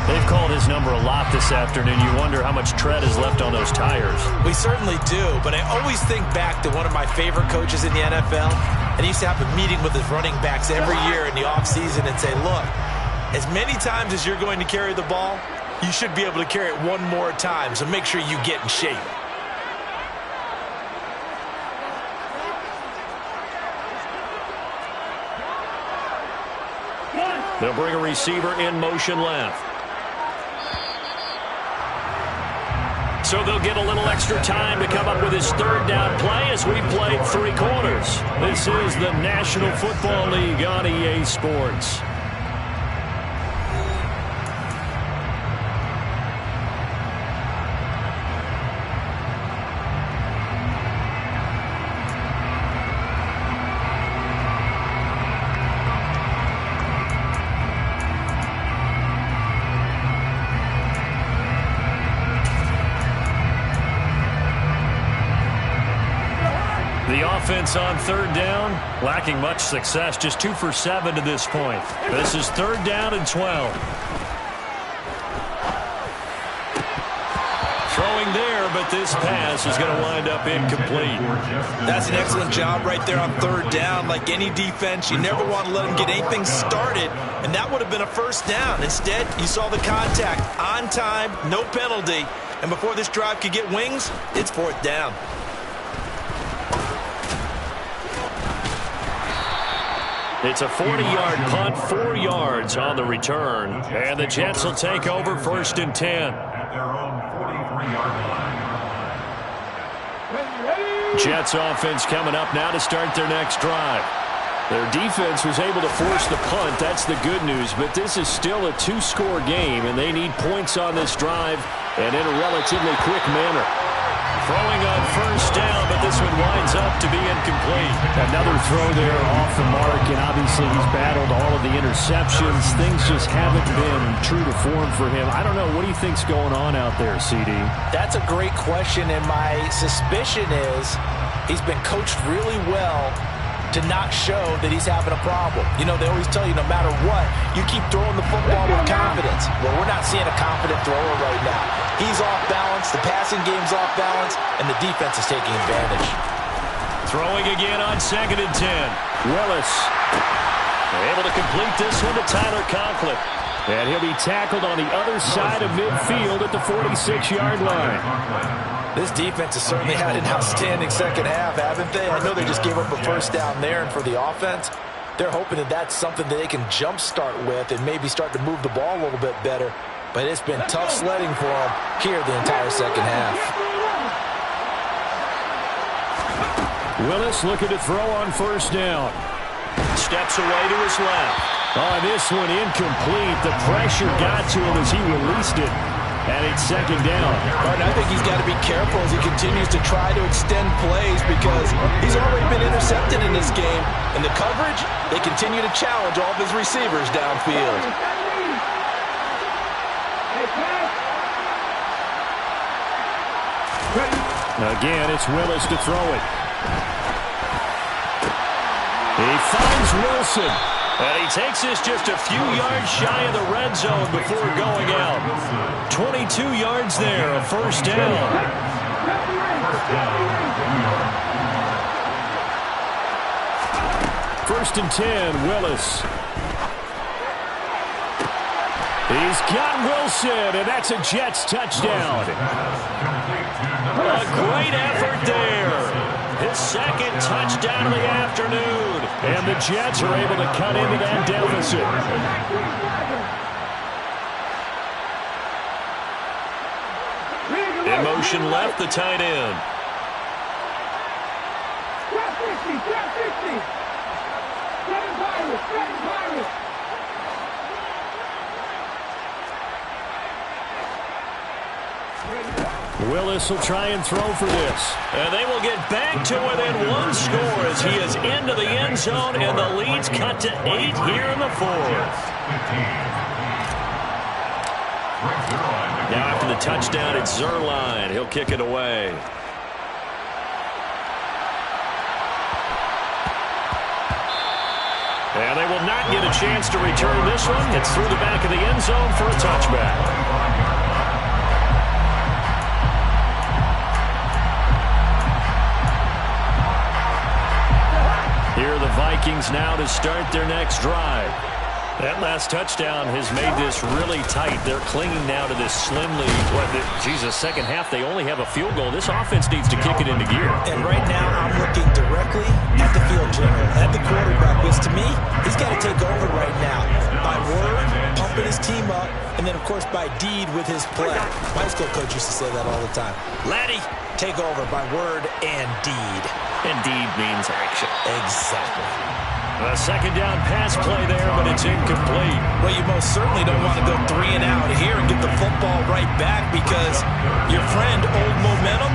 They've called his number a lot this afternoon. You wonder how much tread is left on those tires. We certainly do, but I always think back to one of my favorite coaches in the NFL, and he used to have a meeting with his running backs every year in the offseason and say, look, as many times as you're going to carry the ball, you should be able to carry it one more time, so make sure you get in shape. They'll bring a receiver in motion left. So they'll get a little extra time to come up with his 3rd down play as we played 3 quarters. This is the National Football League on EA Sports. Offense on 3rd down, lacking much success, just 2 for 7 to this point. This is 3rd down and 12. Throwing there, but this pass is going to wind up incomplete. That's an excellent job right there on 3rd down. Like any defense, you never want to let them get anything started, and that would have been a 1st down. Instead, you saw the contact on time, no penalty, and before this drive could get wings, it's 4th down. It's a 40-yard punt, 4 yards on the return. And the Jets will take over 1st and 10. At their own 43-yard line. Jets offense coming up now to start their next drive. Their defense was able to force the punt. That's the good news. But this is still a 2-score game, and they need points on this drive and in a relatively quick manner. Throwing on 1st down, but this one winds up to be incomplete. Another throw there off the mark, and obviously he's battled all of the interceptions. Things just haven't been true to form for him. I don't know. What do you think's going on out there, CD? That's a great question, and my suspicion is he's been coached really well to not show that he's having a problem. You know, they always tell you no matter what, you keep throwing the football with confidence. Well, we're not seeing a confident thrower right now. He's off balance, the passing game's off balance, and the defense is taking advantage. Throwing again on 2nd and 10. Willis able to complete this one to Tyler Conklin. And he'll be tackled on the other side of midfield at the 46-yard line. This defense has certainly had an outstanding second half, haven't they? I know they just gave up a 1st down there, and for the offense, they're hoping that that's something that they can jumpstart with and maybe start to move the ball a little bit better. But it's been tough sledding for them here the entire second half. Willis looking to throw on 1st down. Steps away to his left. Oh, this one incomplete. The pressure got to him as he released it. And it's 2nd down. Martin, I think he's got to be careful as he continues to try to extend plays because he's already been intercepted in this game. And the coverage, they continue to challenge all of his receivers downfield. Again, it's Willis to throw it. He finds Wilson. And he takes this just a few yards shy of the red zone before going out. 22 yards there, a 1st down. 1st and 10, Willis. He's got Wilson, and that's a Jets touchdown. A great effort there. His 2nd touchdown of the afternoon. And the Jets are able to cut into that deficit. In motion left, the tight end. Willis will try and throw for this. And they will get back to within one score as he is into the end zone, and the lead's cut to 8 here in the fourth. Now after the touchdown, it's Zuerlein. He'll kick it away. And they will not get a chance to return this one. It's through the back of the end zone for a touchback. Here are the Vikings now to start their next drive. That last touchdown has made this really tight. They're clinging now to this slim lead. Second half, they only have a field goal. This offense needs to kick it into gear. And right now, I'm looking directly at the field general, at the quarterback, which to me, he's got to take over right now. By word, pumping his team up, and then, of course, by deed with his play. My high school coach used to say that all the time. Laddie, take over by word and deed. And deed means action. Exactly. A second down pass play there, but it's incomplete. Well, you most certainly don't want to go 3 and out here and get the football right back because your friend, Old Momentum,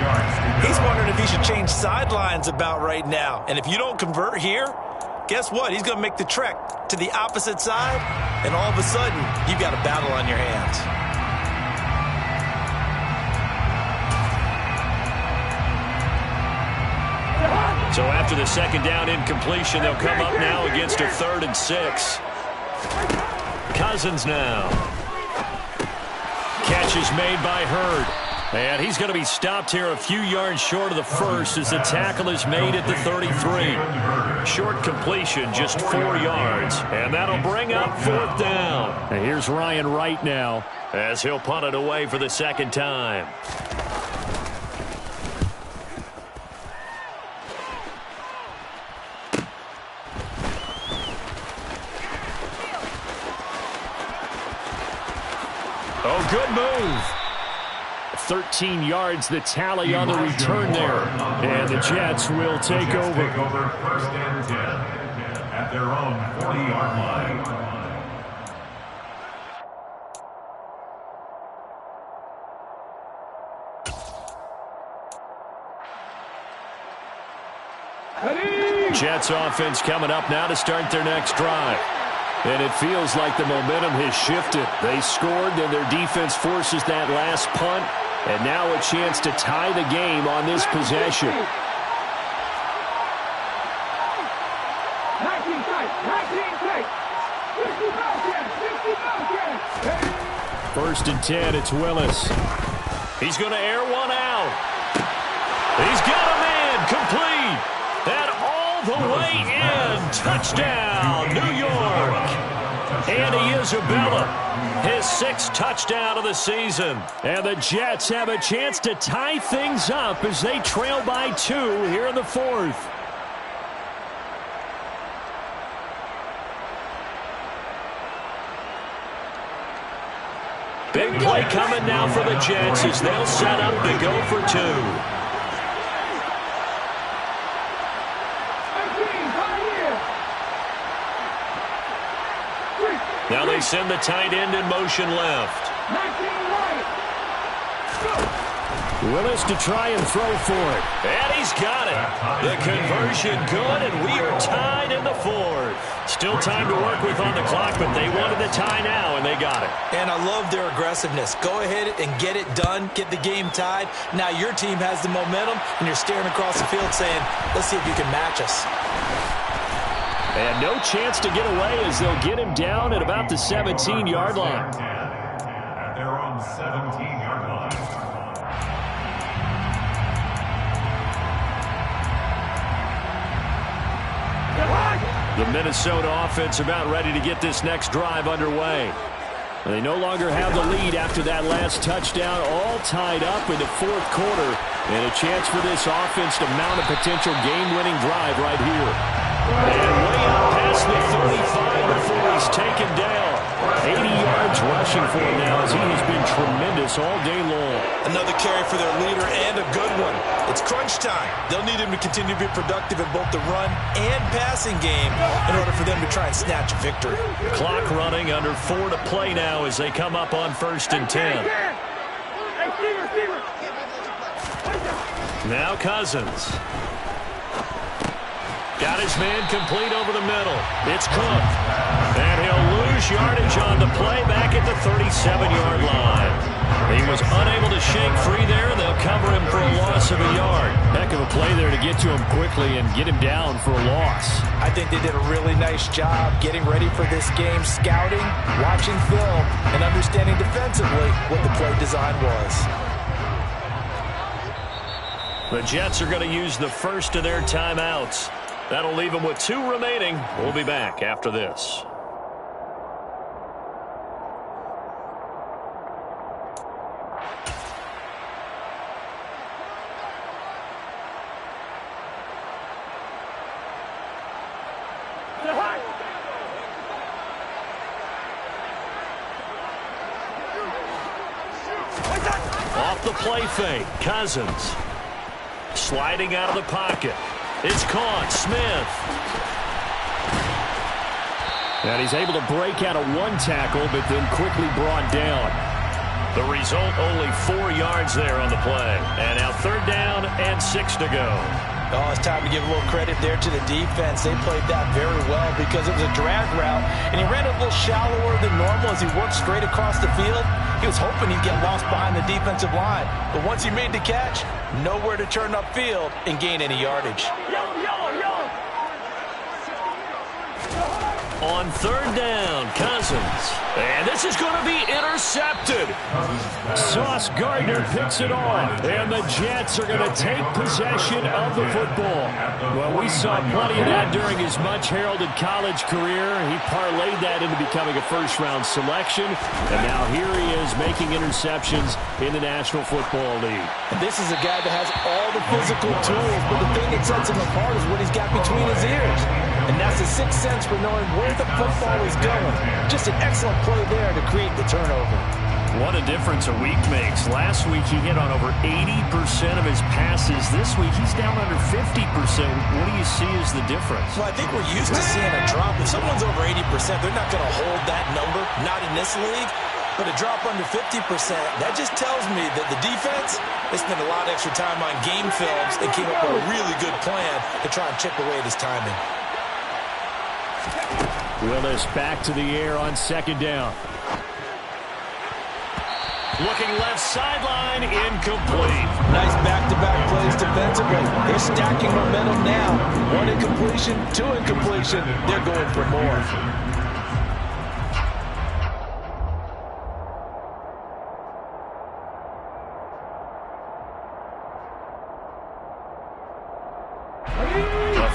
he's wondering if he should change sidelines about right now. And if you don't convert here, guess what? He's going to make the trek to the opposite side, and all of a sudden, you've got a battle on your hands. So after the second down incompletion, they'll come up now against a 3rd and 6. Cousins now. Catch is made by Hurd. And he's going to be stopped here a few yards short of the first as the tackle is made at the 33. Short completion, just 4 yards. And that'll bring up 4th down. And here's Ryan Wright now as he'll punt it away for the second time. Oh, good move. 13 yards, the tally on the return there. And the Jets will take over. 1st and 10 at their own 40-yard line. Jets offense coming up now to start their next drive. And it feels like the momentum has shifted. They scored, then their defense forces that last punt. And now a chance to tie the game on this possession. 19 tight. 1st and 10, it's Willis. He's going to air one out. He's got a man complete. That all the way in. Touchdown, New York. Andy Isabella, his 6th touchdown of the season. And the Jets have a chance to tie things up as they trail by 2 here in the 4th. Big play coming now for the Jets as they'll set up to go for 2. Now they send the tight end in motion left. Willis to try and throw for it. And he's got it. The conversion good, and we are tied in the 4th. Still time to work with on the clock, but they wanted the tie now, and they got it. And I love their aggressiveness. Go ahead and get it done. Get the game tied. Now your team has the momentum, and you're staring across the field saying, let's see if you can match us. And no chance to get away as they'll get him down at about the 17-yard line. At their own 17-yard line. The Minnesota offense about ready to get this next drive underway. They no longer have the lead after that last touchdown, all tied up in the 4th quarter. And a chance for this offense to mount a potential game-winning drive right here. And way out past the 35 before he's taken down. 80 yards rushing for him now as he has been tremendous all day long. Another carry for their leader and a good one. It's crunch time. They'll need him to continue to be productive in both the run and passing game in order for them to try and snatch a victory. Clock running, under 4 to play now as they come up on 1st and 10. Now Cousins. Got his man complete over the middle. It's Cook. And he'll lose yardage on the play back at the 37-yard line. He was unable to shake free there. They'll cover him for a loss of a yard. Heck of a play there to get to him quickly and get him down for a loss. I think they did a really nice job getting ready for this game, scouting, watching film, and understanding defensively what the play design was. The Jets are going to use the first of their timeouts. That'll leave them with 2 remaining. We'll be back after this. Off the play fake, Cousins. Sliding out of the pocket. It's caught. Smith. And he's able to break out of 1 tackle, but then quickly brought down. The result, only 4 yards there on the play. And now 3rd down and 6 to go. Oh, it's time to give a little credit there to the defense. They played that very well because it was a drag route, and he ran a little shallower than normal as he worked straight across the field. He was hoping he'd get lost behind the defensive line. But once he made the catch, nowhere to turn upfield and gain any yardage. On 3rd down, Cousins. And this is going to be intercepted. Sauce Gardner picks it off. And the Jets are going to take possession of the football. Well, we saw plenty of that during his much-heralded college career. He parlayed that into becoming a first-round selection. And now here he is making interceptions in the National Football League. And this is a guy that has all the physical tools, but the thing that sets him apart is what he's got between his ears. And that's the sixth sense for knowing where the football is going. Just an excellent play there to create the turnover. What a difference a week makes. Last week he hit on over 80% of his passes. This week he's down under 50%. What do you see as the difference? Well, I think we're used to seeing a drop. If someone's over 80%, they're not going to hold that number, not in this league. But a drop under 50%, that just tells me that the defense, they spent a lot of extra time on game films and came up with a really good plan to try and chip away at his timing. Willis back to the air on 2nd down. Looking left sideline, incomplete. Nice back-to-back plays defensively. They're stacking momentum now. 1 incompletion, 2 incompletion. They're going for more.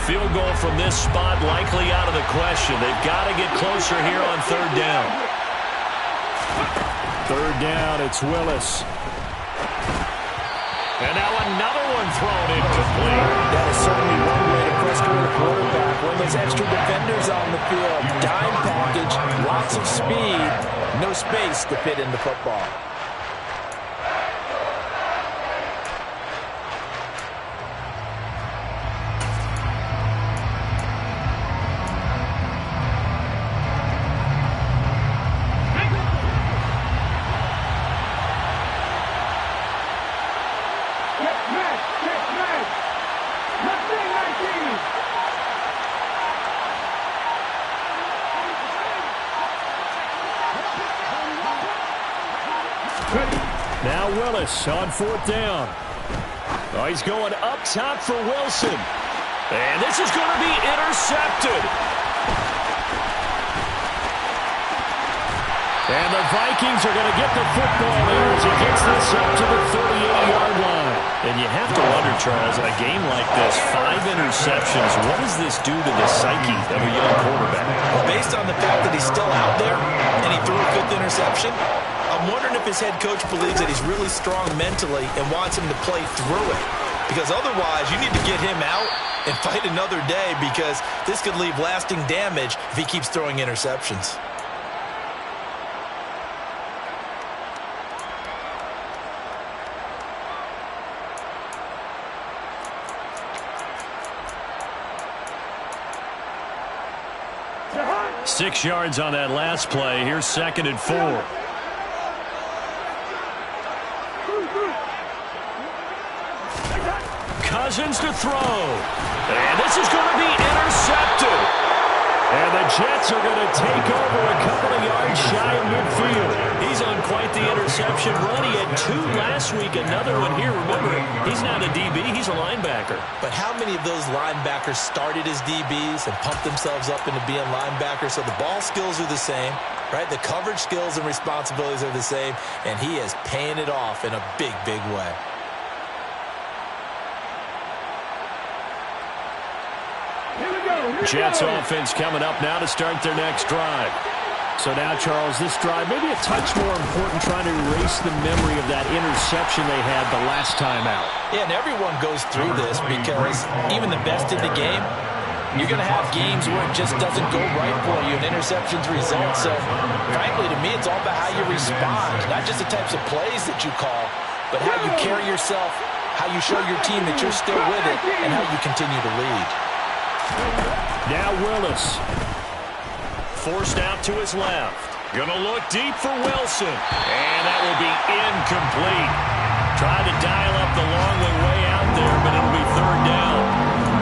Field goal from this spot likely out of the question. They've got to get closer here on 3rd down. 3rd down, it's Willis. And now another one thrown incomplete. That is certainly one way to frustrate a quarterback. When there's extra defenders on the field, dime package, lots of speed, no space to fit in the football. Now Willis on 4th down. Oh, he's going up top for Wilson. And this is going to be intercepted. And the Vikings are going to get the football there as he gets this up to the 38-yard line. And you have to wonder, Charles, in a game like this, 5 interceptions, what does this do to the psyche of a young quarterback? Well, based on the fact that he's still out there and he threw a 5th interception, I'm wondering if his head coach believes that he's really strong mentally and wants him to play through it. Because otherwise, you need to get him out and fight another day, because this could leave lasting damage if he keeps throwing interceptions. – 6 yards on that last play. Here's 2nd and 4. Cousins to throw. And this is going to be intercepted. And the Jets are going to take over a couple of yards shy of midfield. He's on quite the interception run. He had 2 last week, another one here. Remember, he's not a DB, he's a linebacker. But how many of those linebackers started as DBs and pumped themselves up into being linebackers? So the ball skills are the same, right? The coverage skills and responsibilities are the same, and he is paying it off in a big, big way. Jets offense coming up now to start their next drive. So now, Charles, this drive maybe a touch more important, trying to erase the memory of that interception they had the last time out. Yeah, and everyone goes through this, because even the best in the game, you're going to have games where it just doesn't go right for you, and interceptions result. So, frankly, to me, it's all about how you respond, not just the types of plays that you call, but how you carry yourself, how you show your team that you're still with it, and how you continue to lead. Now Willis. Forced out to his left. Gonna look deep for Wilson. And that will be incomplete. Tried to dial up the long way out there, but it'll be 3rd down.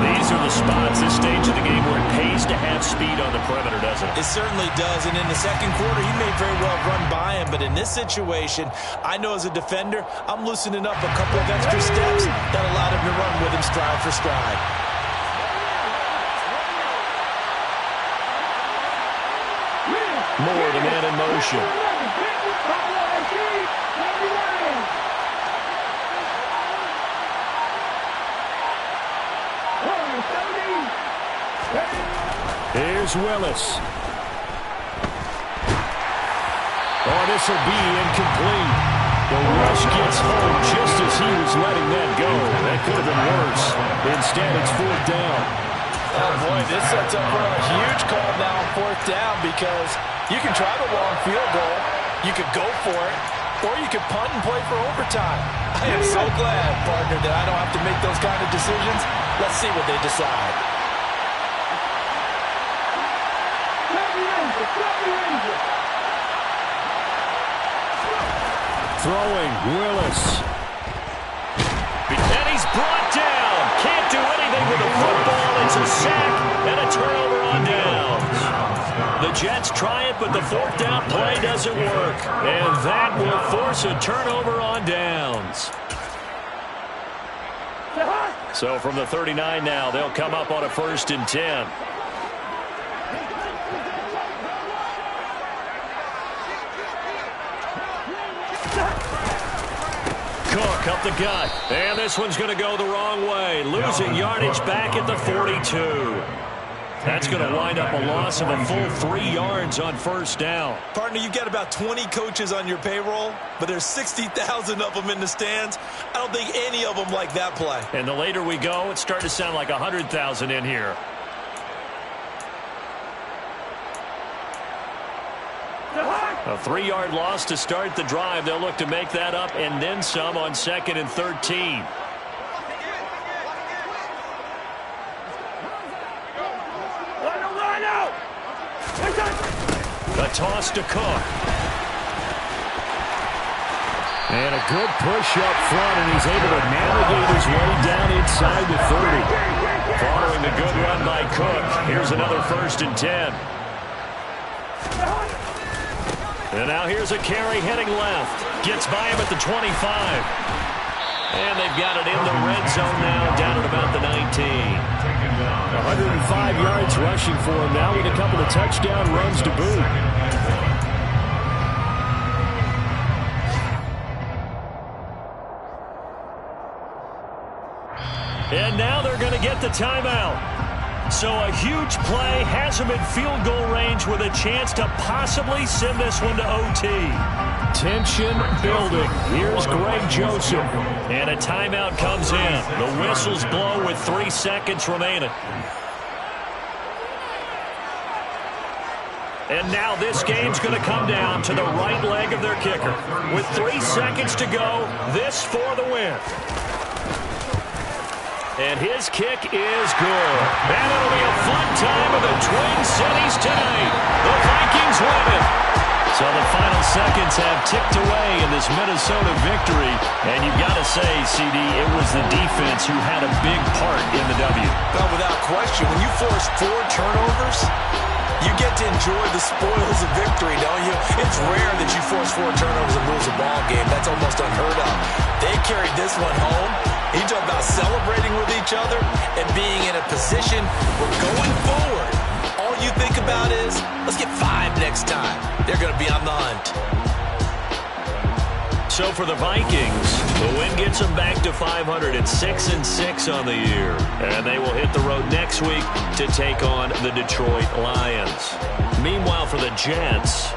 These are the spots, this stage of the game, where it pays to have speed on the perimeter, doesn't it? It certainly does, and in the second quarter, he may very well run by him, but in this situation, I know as a defender, I'm loosening up a couple of extra steps that allowed him to run with him stride for stride. Moore, the man in motion. Here's Willis. Oh, this will be incomplete. The rush gets home just as he was letting that go. That could have been worse. Instead, it's 4th down. Oh, boy, this sets up for a huge call now on 4th down, because you can try the long field goal, you could go for it, or you could punt and play for overtime. I am so glad, partner, that I don't have to make those kind of decisions. Let's see what they decide. Throwing, Willis. And he's brought down. Can't do anything with the football. It's a sack and a turnover on downs. The Jets try it, but the 4th down play doesn't work. And that will force a turnover on downs. So from the 39 now, they'll come up on a 1st and 10. Cook up the gut, and this one's going to go the wrong way, losing yardage back at the 42. That's going to wind up a loss of a full 3 yards on 1st down. Partner, you've got about 20 coaches on your payroll, but there's 60,000 of them in the stands. I don't think any of them like that play. And the later we go, it's starting to sound like 100,000 in here. A 3-yard loss to start the drive. They'll look to make that up and then some on 2nd and 13. A toss to Cook. And a good push up front, and he's able to navigate his way down inside the 30. Following the good run by Cook, here's another 1st and 10. And now here's a carry heading left. Gets by him at the 25. And they've got it in the red zone now, down at about the 19. 105 yards rushing for him now with a couple of touchdown runs to boot. And now they're going to get the timeout. So a huge play has him in field goal range with a chance to possibly send this one to OT. Tension building. Here's Greg Joseph. And a timeout comes in. The whistles blow with 3 seconds remaining. And now this game's going to come down to the right leg of their kicker. With 3 seconds to go, this for the win. And his kick is good. And it'll be a fun time of the Twin Cities tonight. The Vikings win it. So the final seconds have ticked away in this Minnesota victory. And you've got to say, CD, it was the defense who had a big part in the W. Well, without question, when you force 4 turnovers, you get to enjoy the spoils of victory, don't you? It's rare that you force 4 turnovers and lose a ball game. That's almost unheard of. They carried this one home. You talk about celebrating with each other and being in a position where going forward, all you think about is, let's get 5 next time. They're going to be on the hunt. So for the Vikings, the win gets them back to 500 at 6-6 on the year. And they will hit the road next week to take on the Detroit Lions. Meanwhile, for the Jets,